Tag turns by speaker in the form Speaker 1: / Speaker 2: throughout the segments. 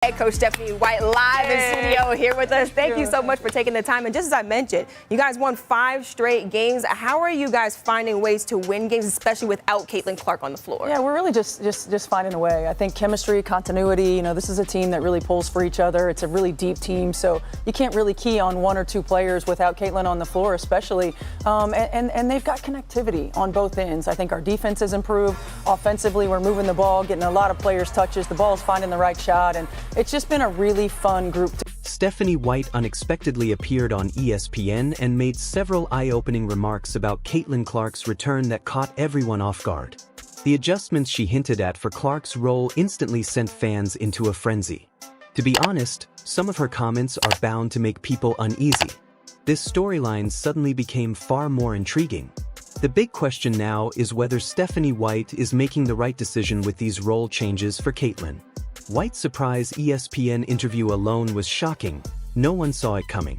Speaker 1: Head coach Stephanie White live in studio here with us. Thank you so much for taking the time. And just as I mentioned, you guys won 5 straight games. How are you guys finding ways to win games, especially without Caitlin Clark on the floor?
Speaker 2: Yeah, we're really just finding a way. I think chemistry, continuity, this is a team that really pulls for each other. It's a really deep team, so you can't really key on 1 or 2 players without Caitlin on the floor, especially. And they've got connectivity on both ends. I think our defense has improved. Offensively, we're moving the ball, getting a lot of players' touches. The ball's finding the right shot, and it's just been a really fun group.
Speaker 3: Stephanie White unexpectedly appeared on ESPN and made several eye-opening remarks about Caitlin Clark's return that caught everyone off guard. The adjustments she hinted at for Clark's role instantly sent fans into a frenzy. To be honest, some of her comments are bound to make people uneasy. This storyline suddenly became far more intriguing. The big question now is whether Stephanie White is making the right decision with these role changes for Caitlin. White's surprise ESPN interview alone was shocking. No one saw it coming.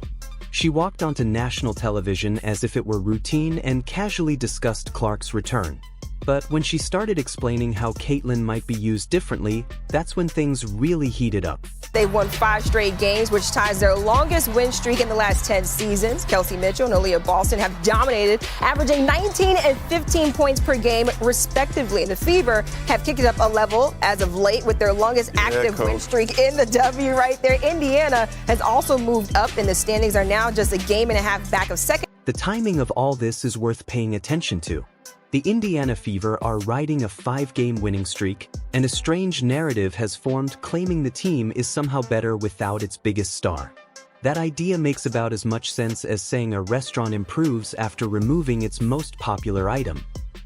Speaker 3: She walked onto national television as if it were routine and casually discussed Clark's return. But when she started explaining how Caitlin might be used differently, that's when things really heated up.
Speaker 1: They've won 5 straight games, which ties their longest win streak in the last 10 seasons. Kelsey Mitchell and Aaliyah Boston have dominated, averaging 19 and 15 points per game, respectively. And the Fever have kicked it up a level as of late with their longest active win streak in the W right there. Indiana has also moved up, and the standings are now just a game and a half back of second.
Speaker 3: The timing of all this is worth paying attention to. The Indiana Fever are riding a 5-game winning streak, and a strange narrative has formed claiming the team is somehow better without its biggest star. That idea makes about as much sense as saying a restaurant improves after removing its most popular item.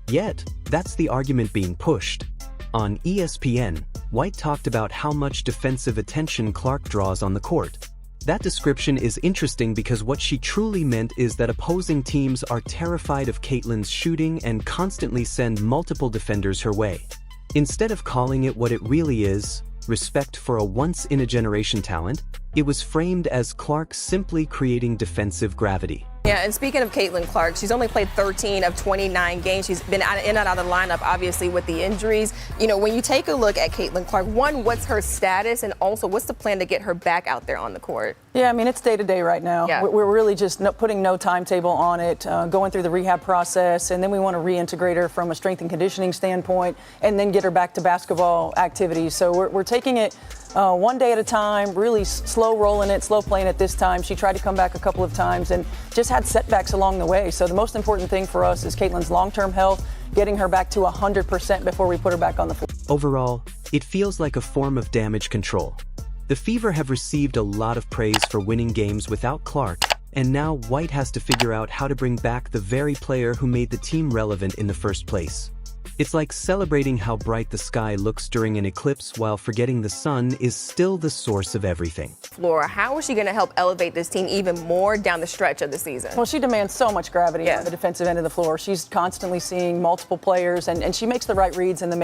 Speaker 3: Yet, that's the argument being pushed. On ESPN, White talked about how much defensive attention Clark draws on the court. That description is interesting because what she truly meant is that opposing teams are terrified of Caitlin's shooting and constantly send multiple defenders her way. Instead of calling it what it really is, respect for a once-in-a-generation talent, it was framed as Clark simply creating defensive gravity.
Speaker 1: Yeah, and speaking of Caitlin Clark, she's only played 13 of 29 games. She's been in and out of the lineup, obviously, with the injuries. When you take a look at Caitlin Clark, one, what's her status, and also what's the plan to get her back out there on the court?
Speaker 2: Yeah, it's day-to-day right now.
Speaker 1: Yeah.
Speaker 2: We're really just putting no timetable on it, going through the rehab process, and then we want to reintegrate her from a strength and conditioning standpoint, and then get her back to basketball activities. So we're taking it one day at a time, really slow rolling it, slow playing it this time. She tried to come back a couple of times and just had setbacks along the way. So the most important thing for us is Caitlin's long-term health, getting her back to 100% before we put her back on the floor.
Speaker 3: Overall, it feels like a form of damage control. The Fever have received a lot of praise for winning games without Clark, and now White has to figure out how to bring back the very player who made the team relevant in the first place. It's like celebrating how bright the sky looks during an eclipse while forgetting the sun is still the source of everything.
Speaker 1: Flora, how is she going to help elevate this team even more down the stretch of the season?
Speaker 2: Well, she demands so much gravity on the defensive end of the floor. She's constantly seeing multiple players, and she makes the right reads and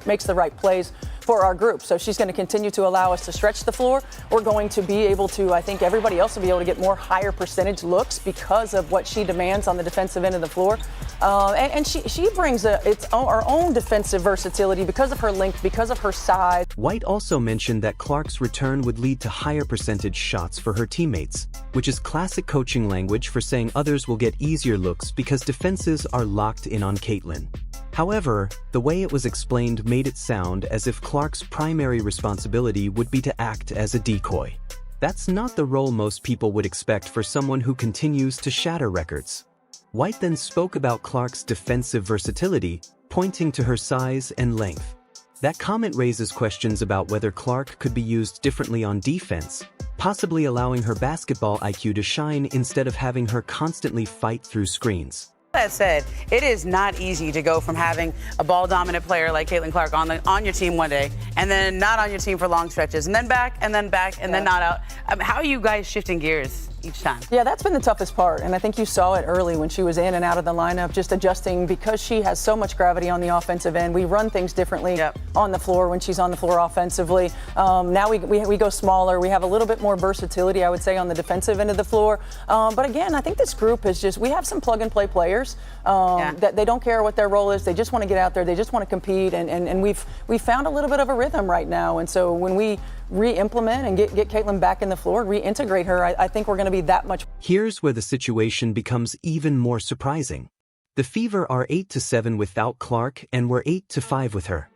Speaker 2: makes the right plays for our group. So she's going to continue to allow us to stretch the floor. We're going to be able to, I think everybody else will be able to get more higher percentage looks because of what she demands on the defensive end of the floor. And she brings our own defensive versatility because of her length, because of her size.
Speaker 3: White also mentioned that Clark's return would lead to higher percentage shots for her teammates, which is classic coaching language for saying others will get easier looks because defenses are locked in on Caitlin. However, the way it was explained made it sound as if Clark's primary responsibility would be to act as a decoy. That's not the role most people would expect for someone who continues to shatter records. White then spoke about Clark's defensive versatility, pointing to her size and length. That comment raises questions about whether Clark could be used differently on defense, possibly allowing her basketball IQ to shine instead of having her constantly fight through screens.
Speaker 4: That said, it is not easy to go from having a ball-dominant player like Caitlin Clark on your team one day, and then not on your team for long stretches, and then back, and then back, and then not out. How are you guys shifting gears each time?
Speaker 2: Yeah, that's been the toughest part, and I think you saw it early when she was in and out of the lineup, just adjusting because she has so much gravity on the offensive end. We run things differently on the floor when she's on the floor offensively. Now we go smaller. We have a little bit more versatility, I would say, on the defensive end of the floor. But again, I think this group is just, we have some plug-and-play players that they don't care what their role is. They just want to get out there. They just want to compete, and we've found a little bit of a rhythm right now. And so when we re-implement and get Caitlin back in the floor, reintegrate her, I think we're going to be that much.
Speaker 3: Here's where the situation becomes even more surprising. The Fever are 8-7 without Clark and were 8-5 with her.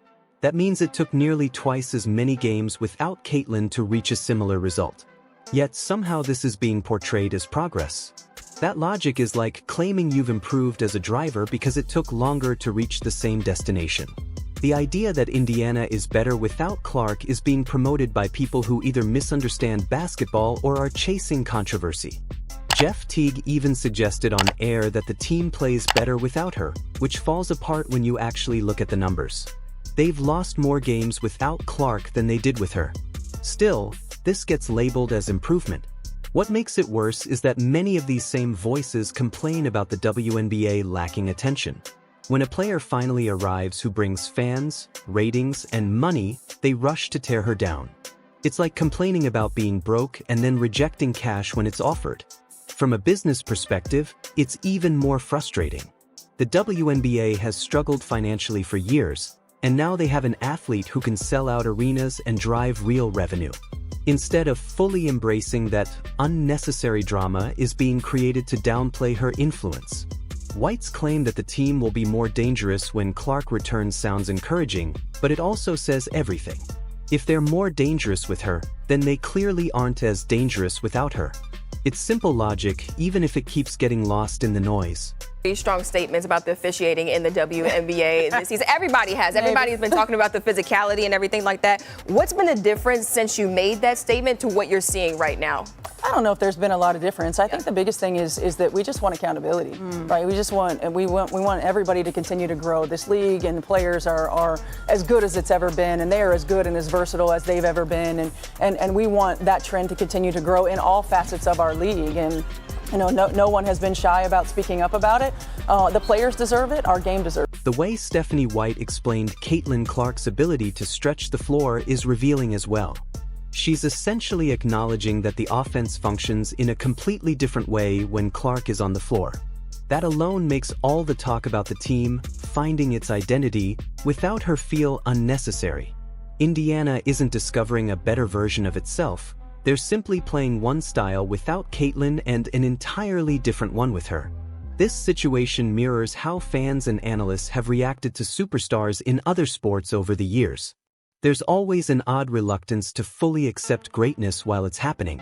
Speaker 3: That means it took nearly twice as many games without Caitlin to reach a similar result. Yet somehow this is being portrayed as progress. That logic is like claiming you've improved as a driver because it took longer to reach the same destination. The idea that Indiana is better without Clark is being promoted by people who either misunderstand basketball or are chasing controversy. Jeff Teague even suggested on air that the team plays better without her, which falls apart when you actually look at the numbers. They've lost more games without Clark than they did with her. Still, this gets labeled as improvement. What makes it worse is that many of these same voices complain about the WNBA lacking attention. When a player finally arrives who brings fans, ratings, and money, they rush to tear her down. It's like complaining about being broke and then rejecting cash when it's offered. From a business perspective, it's even more frustrating. The WNBA has struggled financially for years, and now they have an athlete who can sell out arenas and drive real revenue. Instead of fully embracing that unnecessary drama is being created to downplay her influence. White's claim that the team will be more dangerous when Clark returns sounds encouraging, but it also says everything. If they're more dangerous with her, then they clearly aren't as dangerous without her. It's simple logic, even if it keeps getting lost in the noise.
Speaker 1: Strong statements about the officiating in the WNBA this season. Everybody's been talking about the physicality and everything like that. What's been the difference since you made that statement to what you're seeing right now?
Speaker 2: I don't know if there's been a lot of difference. I think the biggest thing is that we just want accountability, right? We want everybody to continue to grow. This league and the players are as good as it's ever been, and they are as good and as versatile as they've ever been, and we want that trend to continue to grow in all facets of our league. And you know, no one has been shy about speaking up about it. The players deserve it. Our game deserves it.
Speaker 3: The way Stephanie White explained Caitlin Clark's ability to stretch the floor is revealing as well. She's essentially acknowledging that the offense functions in a completely different way when Clark is on the floor. That alone makes all the talk about the team finding its identity without her feel unnecessary. Indiana isn't discovering a better version of itself. They're simply playing one style without Caitlin and an entirely different one with her. This situation mirrors how fans and analysts have reacted to superstars in other sports over the years. There's always an odd reluctance to fully accept greatness while it's happening.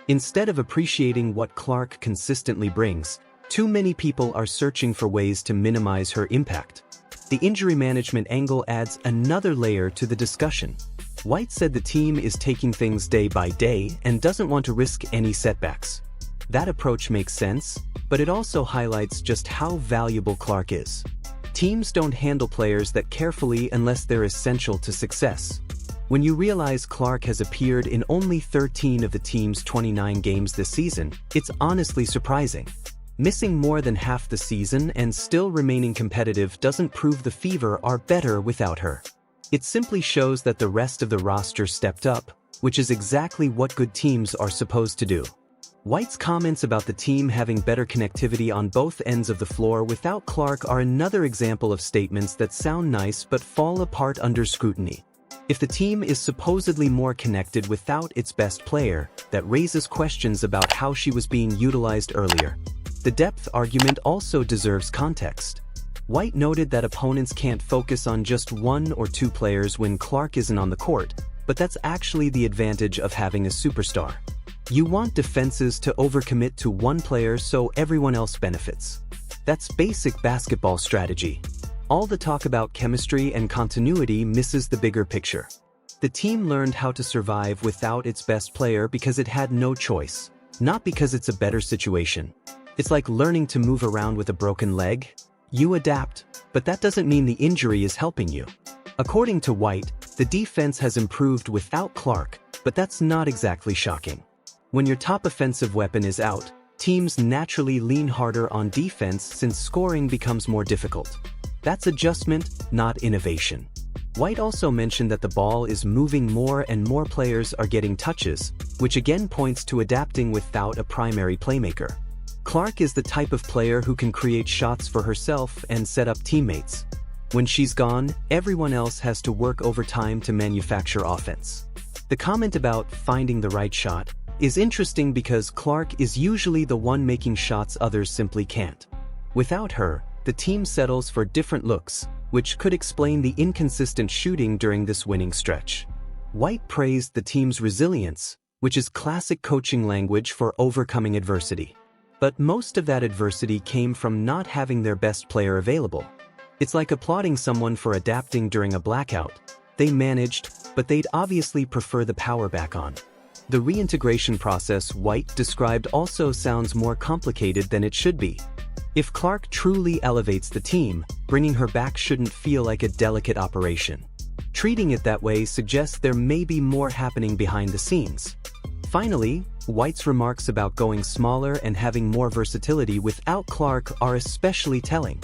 Speaker 3: Instead of appreciating what Clark consistently brings, too many people are searching for ways to minimize her impact. The injury management angle adds another layer to the discussion. White said the team is taking things day by day and doesn't want to risk any setbacks. That approach makes sense, but it also highlights just how valuable Clark is. Teams don't handle players that carefully unless they're essential to success. When you realize Clark has appeared in only 13 of the team's 29 games this season, it's honestly surprising. Missing more than half the season and still remaining competitive doesn't prove the Fever are better without her. It simply shows that the rest of the roster stepped up, which is exactly what good teams are supposed to do. White's comments about the team having better connectivity on both ends of the floor without Clark are another example of statements that sound nice but fall apart under scrutiny. If the team is supposedly more connected without its best player, that raises questions about how she was being utilized earlier. The depth argument also deserves context. White noted that opponents can't focus on just one or two players when Clark isn't on the court, but that's actually the advantage of having a superstar. You want defenses to overcommit to one player so everyone else benefits. That's basic basketball strategy. All the talk about chemistry and continuity misses the bigger picture. The team learned how to survive without its best player because it had no choice, not because it's a better situation. It's like learning to move around with a broken leg. You adapt, but that doesn't mean the injury is helping you. According to White, the defense has improved without Clark, but that's not exactly shocking. When your top offensive weapon is out, teams naturally lean harder on defense since scoring becomes more difficult. That's adjustment, not innovation. White also mentioned that the ball is moving more and more players are getting touches, which again points to adapting without a primary playmaker. Clark is the type of player who can create shots for herself and set up teammates. When she's gone, everyone else has to work overtime to manufacture offense. The comment about finding the right shot is interesting because Clark is usually the one making shots others simply can't. Without her, the team settles for different looks, which could explain the inconsistent shooting during this winning stretch. White praised the team's resilience, which is classic coaching language for overcoming adversity. But most of that adversity came from not having their best player available. It's like applauding someone for adapting during a blackout. They managed, but they'd obviously prefer the power back on. The reintegration process White described also sounds more complicated than it should be. If Clark truly elevates the team, bringing her back shouldn't feel like a delicate operation. Treating it that way suggests there may be more happening behind the scenes. Finally, White's remarks about going smaller and having more versatility without Clark are especially telling.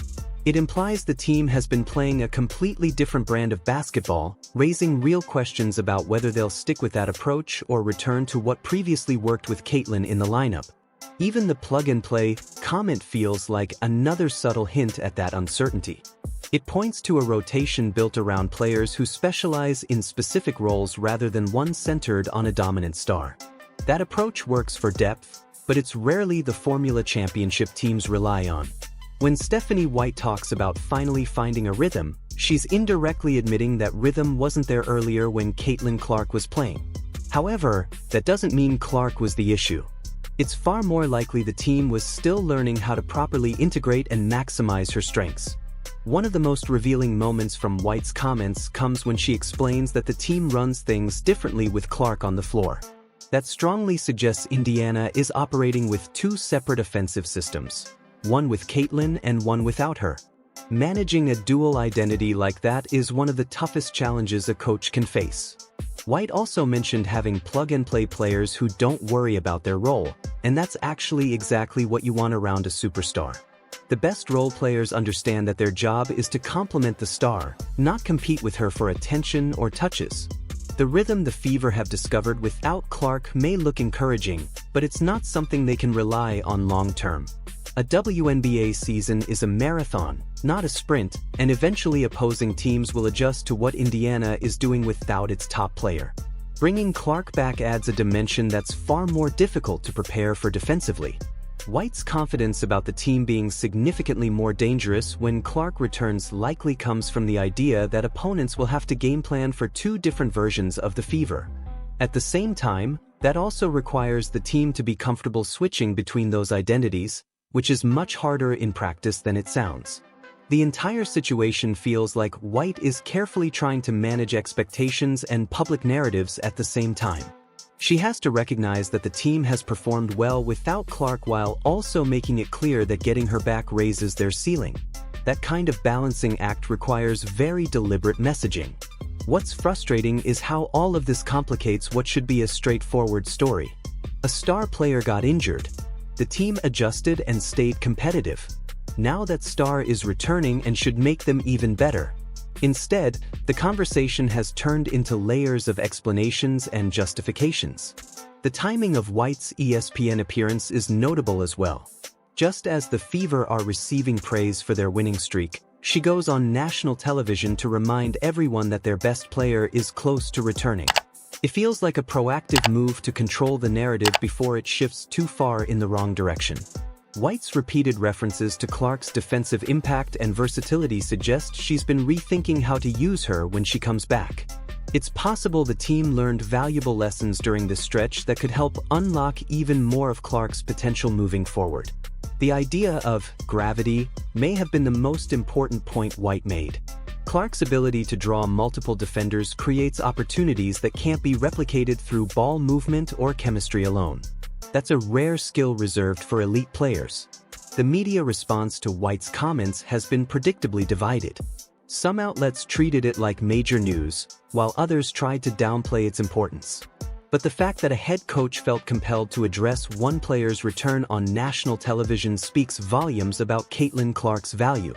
Speaker 3: It implies the team has been playing a completely different brand of basketball, raising real questions about whether they'll stick with that approach or return to what previously worked with Caitlin in the lineup. Even the plug-and-play comment feels like another subtle hint at that uncertainty. It points to a rotation built around players who specialize in specific roles rather than one centered on a dominant star. That approach works for depth, but it's rarely the formula championship teams rely on. When Stephanie White talks about finally finding a rhythm, she's indirectly admitting that rhythm wasn't there earlier when Caitlin Clark was playing. However, that doesn't mean Clark was the issue. It's far more likely the team was still learning how to properly integrate and maximize her strengths. One of the most revealing moments from White's comments comes when she explains that the team runs things differently with Clark on the floor. That strongly suggests Indiana is operating with two separate offensive systems, one with Caitlin and one without her. Managing a dual identity like that is one of the toughest challenges a coach can face. White also mentioned having plug-and-play players who don't worry about their role, and that's actually exactly what you want around a superstar. The best role players understand that their job is to complement the star, not compete with her for attention or touches. The rhythm the Fever have discovered without Clark may look encouraging, but it's not something they can rely on long-term. A WNBA season is a marathon, not a sprint, and eventually opposing teams will adjust to what Indiana is doing without its top player. Bringing Clark back adds a dimension that's far more difficult to prepare for defensively. White's confidence about the team being significantly more dangerous when Clark returns likely comes from the idea that opponents will have to game plan for two different versions of the Fever. At the same time, that also requires the team to be comfortable switching between those identities, which is much harder in practice than it sounds. The entire situation feels like White is carefully trying to manage expectations and public narratives at the same time. She has to recognize that the team has performed well without Clark while also making it clear that getting her back raises their ceiling. That kind of balancing act requires very deliberate messaging. What's frustrating is how all of this complicates what should be a straightforward story. A star player got injured. The team adjusted and stayed competitive. Now that star is returning and should make them even better. Instead, the conversation has turned into layers of explanations and justifications. The timing of White's ESPN appearance is notable as well. Just as the Fever are receiving praise for their winning streak, she goes on national television to remind everyone that their best player is close to returning. It feels like a proactive move to control the narrative before it shifts too far in the wrong direction. White's repeated references to Clark's defensive impact and versatility suggest she's been rethinking how to use her when she comes back. It's possible the team learned valuable lessons during this stretch that could help unlock even more of Clark's potential moving forward. The idea of gravity may have been the most important point White made. Clark's ability to draw multiple defenders creates opportunities that can't be replicated through ball movement or chemistry alone. That's a rare skill reserved for elite players. The media response to White's comments has been predictably divided. Some outlets treated it like major news, while others tried to downplay its importance. But the fact that a head coach felt compelled to address one player's return on national television speaks volumes about Caitlin Clark's value.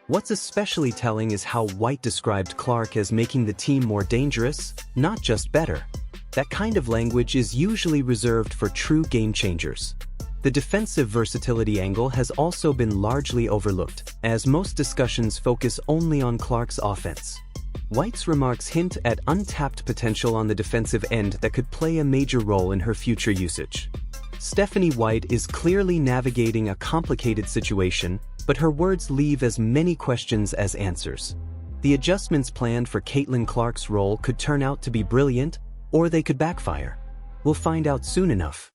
Speaker 3: What's especially telling is how White described Clark as making the team more dangerous, not just better. That kind of language is usually reserved for true game changers. The defensive versatility angle has also been largely overlooked, as most discussions focus only on Clark's offense. White's remarks hint at untapped potential on the defensive end that could play a major role in her future usage. Stephanie White is clearly navigating a complicated situation, but her words leave as many questions as answers. The adjustments planned for Caitlin Clark's role could turn out to be brilliant, or they could backfire. We'll find out soon enough.